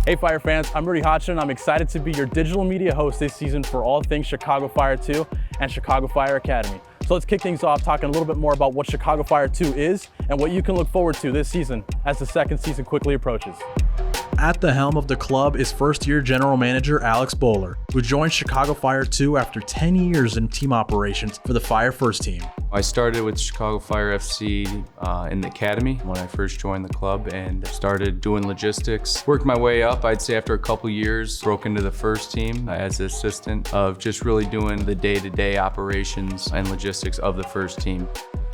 Hey Fire fans, I'm Rudy Hodgson. I'm excited to be your digital media host this season for all things Chicago Fire 2 and Chicago Fire Academy. So let's kick things off talking a little bit more about what Chicago Fire 2 is and what you can look forward to this season as the second season quickly approaches. At the helm of the club is first-year general manager Alex Bowler, who joined Chicago Fire 2 after 10 years in team operations for the Fire First Team. I started with Chicago Fire FC in the academy when I first joined the club and started doing logistics. Worked my way up, I'd say after a couple years, broke into the first team as an assistant of just really doing the day-to-day operations and logistics of the first team.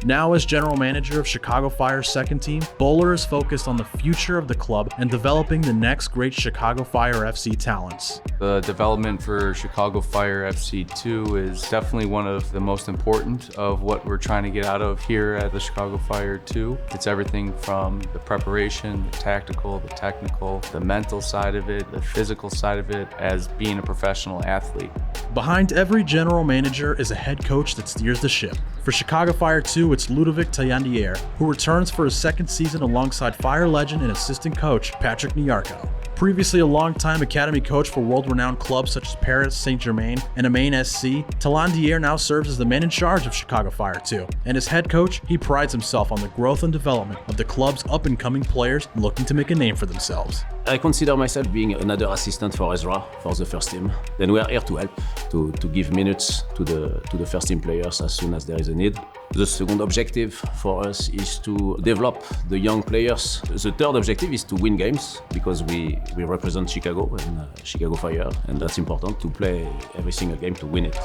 Now as general manager of Chicago Fire's second team, Bowler is focused on the future of the club and developing the next great Chicago Fire FC talents. The development for Chicago Fire FC 2 is definitely one of the most important of what we're trying to get out of here at the Chicago Fire 2. It's everything from the preparation, the tactical, the technical, the mental side of it, the physical side of it as being a professional athlete. Behind every general manager is a head coach that steers the ship. For Chicago Fire 2, it's Ludovic Taillandière, who returns for his second season alongside Fire legend and assistant coach Patrick Nyarko. Previously a longtime academy coach for world-renowned clubs such as Paris Saint-Germain and Amain SC, Taillandière now serves as the man in charge of Chicago Fire 2. And as head coach, he prides himself on the growth and development of the club's up-and-coming players looking to make a name for themselves. I consider myself being another assistant for Ezra for the first team. Then we are here to help, to give minutes to the first team players as soon as there is a need. The second objective for us is to develop the young players. The third objective is to win games because we represent Chicago and Chicago Fire, and that's important to play every single game to win it.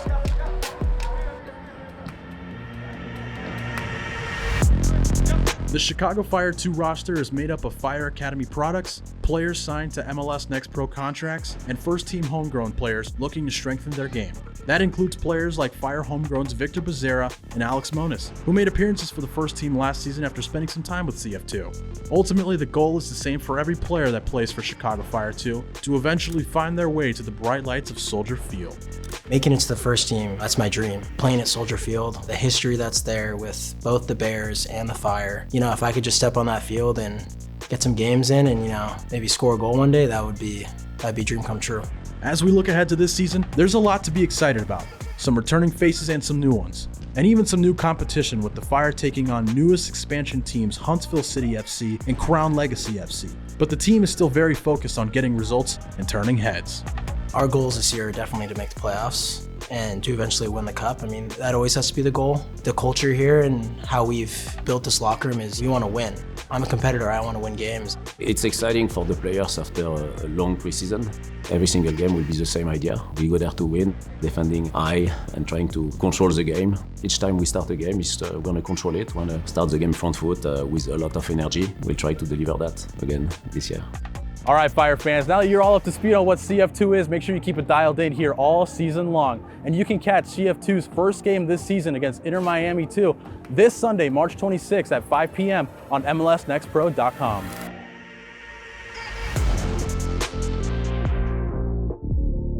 The Chicago Fire 2 roster is made up of Fire Academy products, players signed to MLS Next Pro contracts, and first-team homegrown players looking to strengthen their game. That includes players like Fire homegrowns Victor Becerra and Alex Moniz, who made appearances for the first team last season after spending some time with CF2. Ultimately, the goal is the same for every player that plays for Chicago Fire 2, to eventually find their way to the bright lights of Soldier Field. Making it to the first team, that's my dream. Playing at Soldier Field, the history that's there with both the Bears and the Fire. You know, if I could just step on that field and get some games in and, maybe score a goal one day, that'd be a dream come true. As we look ahead to this season, there's a lot to be excited about. Some returning faces and some new ones. And even some new competition with the Fire taking on newest expansion teams Huntsville City FC and Crown Legacy FC. But the team is still very focused on getting results and turning heads. Our goals this year are definitely to make the playoffs and to eventually win the cup. I mean, that always has to be the goal. The culture here and how we've built this locker room is we want to win. I'm a competitor, I want to win games. It's exciting for the players after a long preseason. Every single game will be the same idea. We go there to win, defending high and trying to control the game. Each time we start a game, we're going to control it. We're going to start the game front foot with a lot of energy. We'll try to deliver that again this year. All right, Fire fans, now that you're all up to speed on what CF2 is, make sure you keep it dialed in here all season long. And you can catch CF2's first game this season against Inter Miami 2 this Sunday, March 26th at 5 p.m. on MLSNextPro.com.